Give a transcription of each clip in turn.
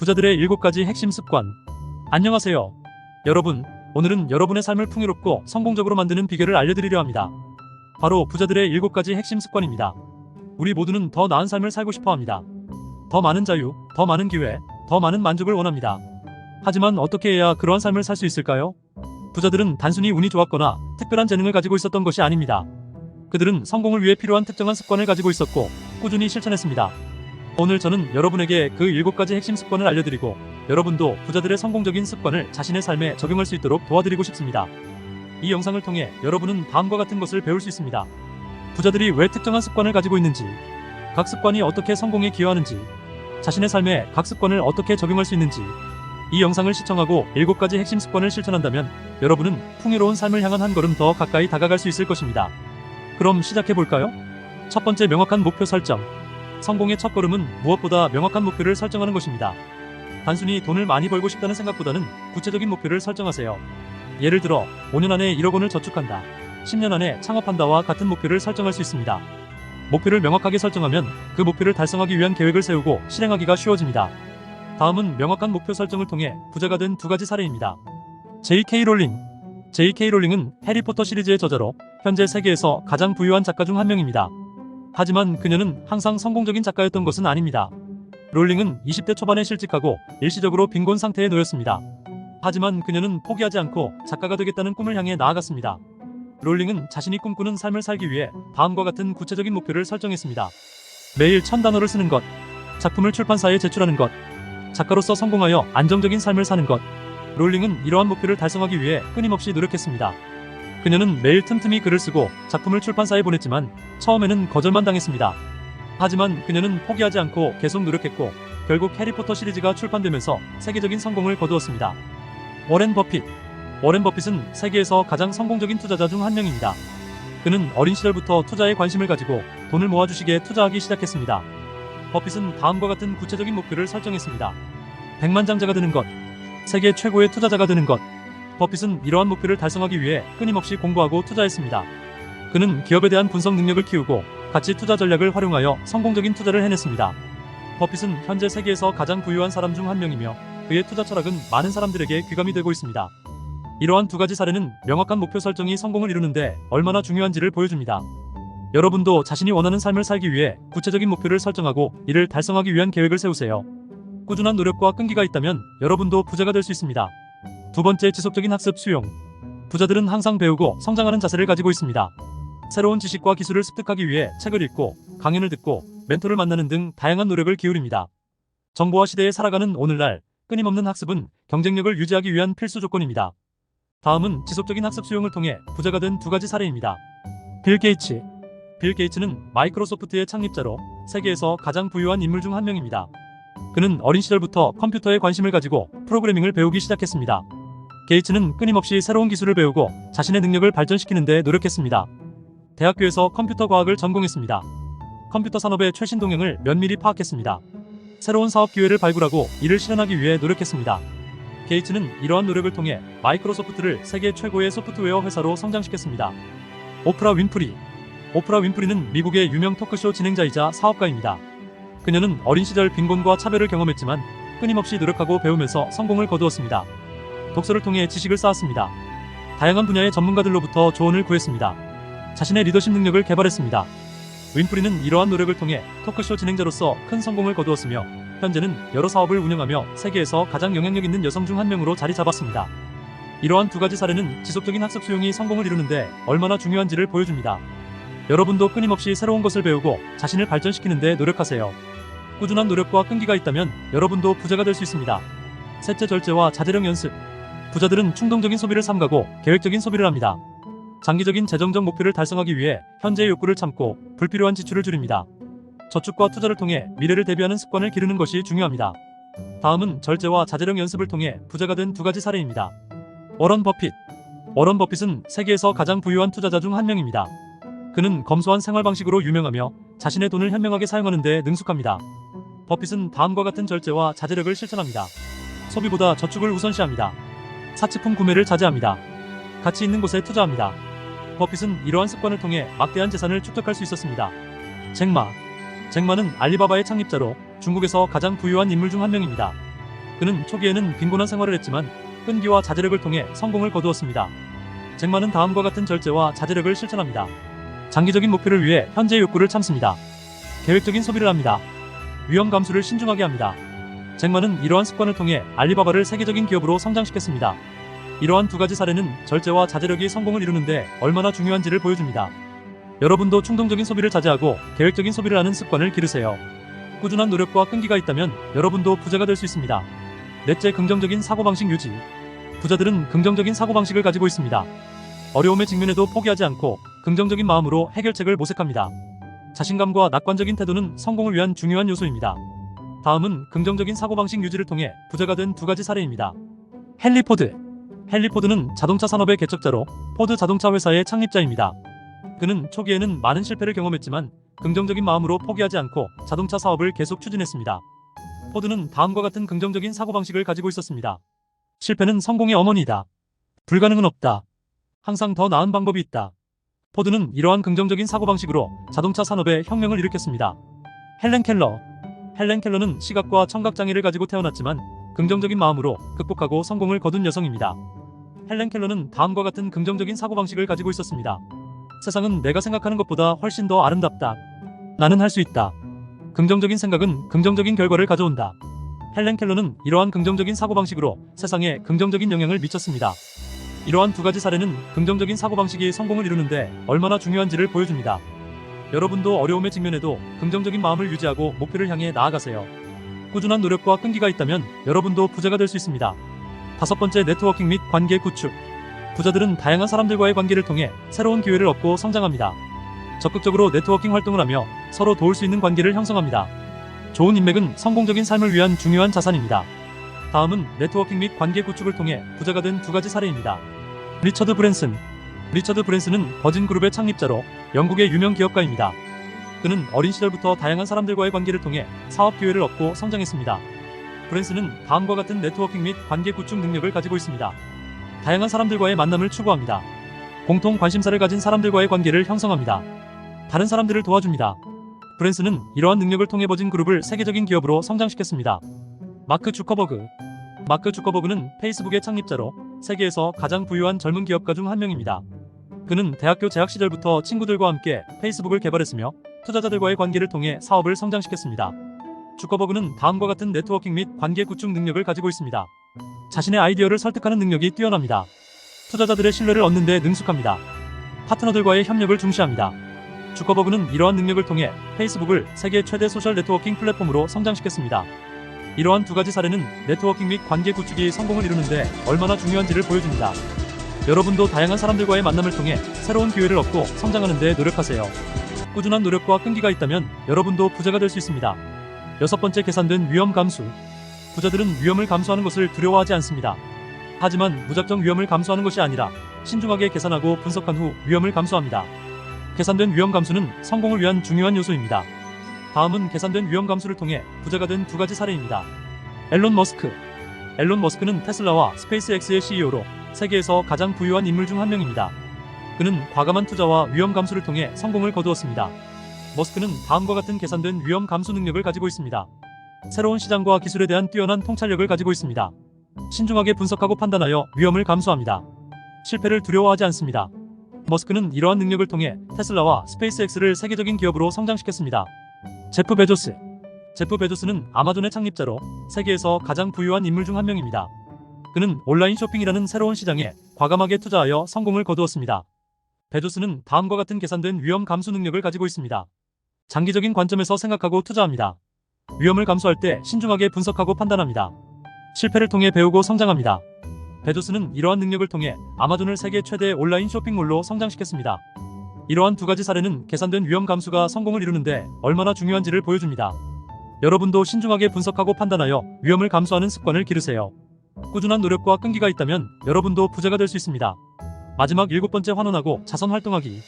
부자들의 7가지 핵심 습관. 안녕하세요. 여러분, 오늘은 여러분의 삶을 풍요롭고 성공적으로 만드는 비결을 알려드리려 합니다. 바로 부자들의 7가지 핵심 습관입니다. 우리 모두는 더 나은 삶을 살고 싶어 합니다. 더 많은 자유, 더 많은 기회, 더 많은 만족을 원합니다. 하지만 어떻게 해야 그러한 삶을 살 수 있을까요? 부자들은 단순히 운이 좋았거나 특별한 재능을 가지고 있었던 것이 아닙니다. 그들은 성공을 위해 필요한 특정한 습관을 가지고 있었고 꾸준히 실천했습니다. 오늘 저는 여러분에게 그 7가지 핵심 습관을 알려드리고 여러분도 부자들의 성공적인 습관을 자신의 삶에 적용할 수 있도록 도와드리고 싶습니다. 이 영상을 통해 여러분은 다음과 같은 것을 배울 수 있습니다. 부자들이 왜 특정한 습관을 가지고 있는지, 각 습관이 어떻게 성공에 기여하는지, 자신의 삶에 각 습관을 어떻게 적용할 수 있는지. 이 영상을 시청하고 7가지 핵심 습관을 실천한다면 여러분은 풍요로운 삶을 향한 한 걸음 더 가까이 다가갈 수 있을 것입니다. 그럼 시작해볼까요? 첫 번째, 명확한 목표 설정. 성공의 첫걸음은 무엇보다 명확한 목표를 설정하는 것입니다. 단순히 돈을 많이 벌고 싶다는 생각보다는 구체적인 목표를 설정하세요. 예를 들어 5년 안에 1억 원을 저축한다, 10년 안에 창업한다와 같은 목표를 설정할 수 있습니다. 목표를 명확하게 설정하면 그 목표를 달성하기 위한 계획을 세우고 실행하기가 쉬워집니다. 다음은 명확한 목표 설정을 통해 부자가 된 2가지 사례입니다. J.K. 롤링. J.K. 롤링은 해리포터 시리즈의 저자로 현재 세계에서 가장 부유한 작가 중 한 명입니다. 하지만 그녀는 항상 성공적인 작가였던 것은 아닙니다. 롤링은 20대 초반에 실직하고 일시적으로 빈곤 상태에 놓였습니다. 하지만 그녀는 포기하지 않고 작가가 되겠다는 꿈을 향해 나아갔습니다. 롤링은 자신이 꿈꾸는 삶을 살기 위해 다음과 같은 구체적인 목표를 설정했습니다. 매일 1000단어를 쓰는 것, 작품을 출판사에 제출하는 것, 작가로서 성공하여 안정적인 삶을 사는 것. 롤링은 이러한 목표를 달성하기 위해 끊임없이 노력했습니다. 그녀는 매일 틈틈이 글을 쓰고 작품을 출판사에 보냈지만 처음에는 거절만 당했습니다. 하지만 그녀는 포기하지 않고 계속 노력했고 결국 해리포터 시리즈가 출판되면서 세계적인 성공을 거두었습니다. 워렌 버핏. 워렌 버핏은 세계에서 가장 성공적인 투자자 중 한 명입니다. 그는 어린 시절부터 투자에 관심을 가지고 돈을 모아 주식에 투자하기 시작했습니다. 버핏은 다음과 같은 구체적인 목표를 설정했습니다. 백만장자가 되는 것, 세계 최고의 투자자가 되는 것. 버핏은 이러한 목표를 달성하기 위해 끊임없이 공부하고 투자했습니다. 그는 기업에 대한 분석 능력을 키우고 가치 투자 전략을 활용하여 성공적인 투자를 해냈습니다. 버핏은 현재 세계에서 가장 부유한 사람 중 한 명이며 그의 투자 철학은 많은 사람들에게 귀감이 되고 있습니다. 이러한 2가지 사례는 명확한 목표 설정이 성공을 이루는데 얼마나 중요한지를 보여줍니다. 여러분도 자신이 원하는 삶을 살기 위해 구체적인 목표를 설정하고 이를 달성하기 위한 계획을 세우세요. 꾸준한 노력과 끈기가 있다면 여러분도 부자가 될 수 있습니다. 2번째, 지속적인 학습 수용. 부자들은 항상 배우고 성장하는 자세를 가지고 있습니다. 새로운 지식과 기술을 습득하기 위해 책을 읽고 강연을 듣고 멘토를 만나는 등 다양한 노력을 기울입니다. 정보화 시대에 살아가는 오늘날 끊임없는 학습은 경쟁력을 유지하기 위한 필수 조건입니다. 다음은 지속적인 학습 수용을 통해 부자가 된 2가지 사례입니다. 빌 게이츠. 빌 게이츠는 마이크로소프트의 창립자로 세계에서 가장 부유한 인물 중 한 명입니다. 그는 어린 시절부터 컴퓨터에 관심을 가지고 프로그래밍을 배우기 시작했습니다. 게이츠는 끊임없이 새로운 기술을 배우고 자신의 능력을 발전시키는 데 노력했습니다. 대학교에서 컴퓨터 과학을 전공했습니다. 컴퓨터 산업의 최신 동향을 면밀히 파악했습니다. 새로운 사업 기회를 발굴하고 이를 실현하기 위해 노력했습니다. 게이츠는 이러한 노력을 통해 마이크로소프트를 세계 최고의 소프트웨어 회사로 성장시켰습니다. 오프라 윈프리. 오프라 윈프리는 미국의 유명 토크쇼 진행자이자 사업가입니다. 그녀는 어린 시절 빈곤과 차별을 경험했지만 끊임없이 노력하고 배우면서 성공을 거두었습니다. 독서를 통해 지식을 쌓았습니다. 다양한 분야의 전문가들로부터 조언을 구했습니다. 자신의 리더십 능력을 개발했습니다. 윈프리는 이러한 노력을 통해 토크쇼 진행자로서 큰 성공을 거두었으며 현재는 여러 사업을 운영하며 세계에서 가장 영향력 있는 여성 중 한 명으로 자리 잡았습니다. 이러한 2가지 사례는 지속적인 학습 수용이 성공을 이루는데 얼마나 중요한지를 보여줍니다. 여러분도 끊임없이 새로운 것을 배우고 자신을 발전시키는 데 노력하세요. 꾸준한 노력과 끈기가 있다면 여러분도 부자가 될 수 있습니다. 셋째, 절제와 자제력 연습. 부자들은 충동적인 소비를 삼가고 계획적인 소비를 합니다. 장기적인 재정적 목표를 달성하기 위해 현재의 욕구를 참고 불필요한 지출을 줄입니다. 저축과 투자를 통해 미래를 대비하는 습관을 기르는 것이 중요합니다. 다음은 절제와 자제력 연습을 통해 부자가 된 2가지 사례입니다. 워런 버핏. 워런 버핏은 세계에서 가장 부유한 투자자 중 한 명입니다. 그는 검소한 생활 방식으로 유명하며 자신의 돈을 현명하게 사용하는 데 능숙합니다. 버핏은 다음과 같은 절제와 자제력을 실천합니다. 소비보다 저축을 우선시합니다. 사치품 구매를 자제합니다. 가치 있는 곳에 투자합니다. 버핏은 이러한 습관을 통해 막대한 재산을 축적할 수 있었습니다. 잭마. 잭마는 알리바바의 창립자로 중국에서 가장 부유한 인물 중 한 명입니다. 그는 초기에는 빈곤한 생활을 했지만 끈기와 자제력을 통해 성공을 거두었습니다. 잭마는 다음과 같은 절제와 자제력을 실천합니다. 장기적인 목표를 위해 현재의 욕구를 참습니다. 계획적인 소비를 합니다. 위험 감수를 신중하게 합니다. 잭마는 이러한 습관을 통해 알리바바를 세계적인 기업으로 성장시켰습니다. 이러한 두 가지 사례는 절제와 자제력이 성공을 이루는데 얼마나 중요한지를 보여줍니다. 여러분도 충동적인 소비를 자제하고 계획적인 소비를 하는 습관을 기르세요. 꾸준한 노력과 끈기가 있다면 여러분도 부자가 될 수 있습니다. 넷째, 긍정적인 사고방식 유지. 부자들은 긍정적인 사고방식을 가지고 있습니다. 어려움에 직면해도 포기하지 않고 긍정적인 마음으로 해결책을 모색합니다. 자신감과 낙관적인 태도는 성공을 위한 중요한 요소입니다. 다음은 긍정적인 사고방식 유지를 통해 부자가 된 두 가지 사례입니다. 헨리 포드. 헨리 포드는 자동차 산업의 개척자로 포드 자동차 회사의 창립자입니다. 그는 초기에는 많은 실패를 경험했지만 긍정적인 마음으로 포기하지 않고 자동차 사업을 계속 추진했습니다. 포드는 다음과 같은 긍정적인 사고방식을 가지고 있었습니다. 실패는 성공의 어머니이다. 불가능은 없다. 항상 더 나은 방법이 있다. 포드는 이러한 긍정적인 사고방식으로 자동차 산업에 혁명을 일으켰습니다. 헬렌 켈러. 헬렌 켈러는 시각과 청각장애를 가지고 태어났지만 긍정적인 마음으로 극복하고 성공을 거둔 여성입니다. 헬렌 켈러는 다음과 같은 긍정적인 사고방식을 가지고 있었습니다. 세상은 내가 생각하는 것보다 훨씬 더 아름답다. 나는 할 수 있다. 긍정적인 생각은 긍정적인 결과를 가져온다. 헬렌 켈러는 이러한 긍정적인 사고방식으로 세상에 긍정적인 영향을 미쳤습니다. 이러한 두 가지 사례는 긍정적인 사고방식이 성공을 이루는데 얼마나 중요한지를 보여줍니다. 여러분도 어려움에 직면해도 긍정적인 마음을 유지하고 목표를 향해 나아가세요. 꾸준한 노력과 끈기가 있다면 여러분도 부자가 될 수 있습니다. 다섯 번째, 네트워킹 및 관계 구축. 부자들은 다양한 사람들과의 관계를 통해 새로운 기회를 얻고 성장합니다. 적극적으로 네트워킹 활동을 하며 서로 도울 수 있는 관계를 형성합니다. 좋은 인맥은 성공적인 삶을 위한 중요한 자산입니다. 다음은 네트워킹 및 관계 구축을 통해 부자가 된 두 가지 사례입니다. 리처드 브랜슨. 리처드 브랜슨은 버진그룹의 창립자로 영국의 유명 기업가입니다. 그는 어린 시절부터 다양한 사람들과의 관계를 통해 사업 기회를 얻고 성장했습니다. 브랜슨은 다음과 같은 네트워킹 및 관계 구축 능력을 가지고 있습니다. 다양한 사람들과의 만남을 추구합니다. 공통 관심사를 가진 사람들과의 관계를 형성합니다. 다른 사람들을 도와줍니다. 브랜슨은 이러한 능력을 통해 버진그룹을 세계적인 기업으로 성장시켰습니다. 마크 주커버그. 마크 주커버그는 페이스북의 창립자로 세계에서 가장 부유한 젊은 기업가 중 한 명입니다. 그는 대학교 재학 시절부터 친구들과 함께 페이스북을 개발했으며 투자자들과의 관계를 통해 사업을 성장시켰습니다. 주커버그는 다음과 같은 네트워킹 및 관계 구축 능력을 가지고 있습니다. 자신의 아이디어를 설득하는 능력이 뛰어납니다. 투자자들의 신뢰를 얻는 데 능숙합니다. 파트너들과의 협력을 중시합니다. 주커버그는 이러한 능력을 통해 페이스북을 세계 최대 소셜 네트워킹 플랫폼으로 성장시켰습니다. 이러한 두 가지 사례는 네트워킹 및 관계 구축이 성공을 이루는데 얼마나 중요한지를 보여줍니다. 여러분도 다양한 사람들과의 만남을 통해 새로운 기회를 얻고 성장하는 데 노력하세요. 꾸준한 노력과 끈기가 있다면 여러분도 부자가 될 수 있습니다. 여섯 번째, 계산된 위험 감수. 부자들은 위험을 감수하는 것을 두려워하지 않습니다. 하지만 무작정 위험을 감수하는 것이 아니라 신중하게 계산하고 분석한 후 위험을 감수합니다. 계산된 위험 감수는 성공을 위한 중요한 요소입니다. 다음은 계산된 위험 감수를 통해 부자가 된 두 가지 사례입니다. 앨런 머스크. 앨런 머스크는 테슬라와 스페이스X의 CEO로 세계에서 가장 부유한 인물 중 한 명입니다. 그는 과감한 투자와 위험 감수를 통해 성공을 거두었습니다. 머스크는 다음과 같은 계산된 위험 감수 능력을 가지고 있습니다. 새로운 시장과 기술에 대한 뛰어난 통찰력을 가지고 있습니다. 신중하게 분석하고 판단하여 위험을 감수합니다. 실패를 두려워하지 않습니다. 머스크는 이러한 능력을 통해 테슬라와 스페이스X를 세계적인 기업으로 성장시켰습니다. 제프 베조스. 제프 베조스는 아마존의 창립자로 세계에서 가장 부유한 인물 중 한 명입니다. 그는 온라인 쇼핑이라는 새로운 시장에 과감하게 투자하여 성공을 거두었습니다. 베조스는 다음과 같은 계산된 위험 감수 능력을 가지고 있습니다. 장기적인 관점에서 생각하고 투자합니다. 위험을 감수할 때 신중하게 분석하고 판단합니다. 실패를 통해 배우고 성장합니다. 베조스는 이러한 능력을 통해 아마존을 세계 최대 온라인 쇼핑몰로 성장시켰습니다. 이러한 두 가지 사례는 계산된 위험 감수가 성공을 이루는데 얼마나 중요한지를 보여줍니다. 여러분도 신중하게 분석하고 판단하여 위험을 감수하는 습관을 기르세요. 꾸준한 노력과 끈기가 있다면 여러분도 부자가 될 수 있습니다. 마지막 일곱 번째, 환원하고 자선 활동하기.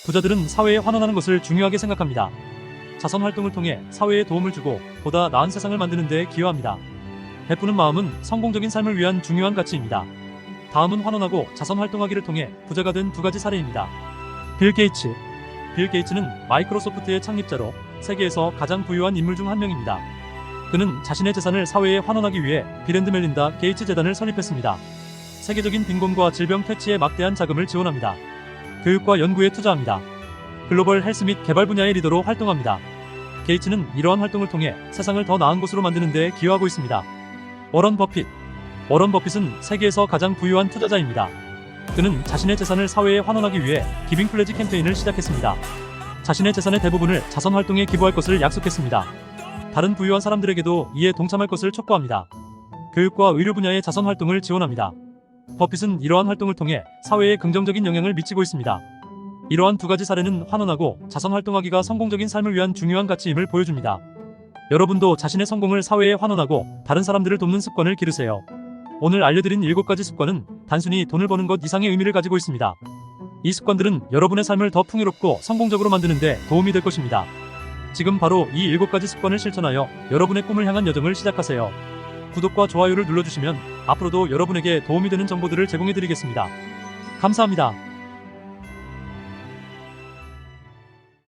부자들은 사회에 환원하는 것을 중요하게 생각합니다. 자선 활동을 통해 사회에 도움을 주고 보다 나은 세상을 만드는 데 기여합니다. 베푸는 마음은 성공적인 삶을 위한 중요한 가치입니다. 다음은 환원하고 자선 활동하기를 통해 부자가 된 두 가지 사례입니다. 빌 게이츠. 빌 게이츠는 마이크로소프트의 창립자로 세계에서 가장 부유한 인물 중 한 명입니다. 그는 자신의 재산을 사회에 환원하기 위해 빌앤드 멜린다 게이츠 재단을 설립했습니다. 세계적인 빈곤과 질병 퇴치에 막대한 자금을 지원합니다. 교육과 연구에 투자합니다. 글로벌 헬스 및 개발 분야의 리더로 활동합니다. 게이츠는 이러한 활동을 통해 세상을 더 나은 곳으로 만드는 데 기여하고 있습니다. 워런 버핏. 워런 버핏은 세계에서 가장 부유한 투자자입니다. 그는 자신의 재산을 사회에 환원하기 위해 기빙 플래지 캠페인을 시작했습니다. 자신의 재산의 대부분을 자선 활동에 기부할 것을 약속했습니다. 다른 부유한 사람들에게도 이에 동참할 것을 촉구합니다. 교육과 의료 분야의 자선 활동을 지원합니다. 버핏은 이러한 활동을 통해 사회에 긍정적인 영향을 미치고 있습니다. 이러한 두 가지 사례는 환원하고 자선 활동하기가 성공적인 삶을 위한 중요한 가치임을 보여줍니다. 여러분도 자신의 성공을 사회에 환원하고 다른 사람들을 돕는 습관을 기르세요. 오늘 알려드린 7가지 습관은 단순히 돈을 버는 것 이상의 의미를 가지고 있습니다. 이 습관들은 여러분의 삶을 더 풍요롭고 성공적으로 만드는 데 도움이 될 것입니다. 지금 바로 이 7가지 습관을 실천하여 여러분의 꿈을 향한 여정을 시작하세요. 구독과 좋아요를 눌러주시면 앞으로도 여러분에게 도움이 되는 정보들을 제공해드리겠습니다. 감사합니다.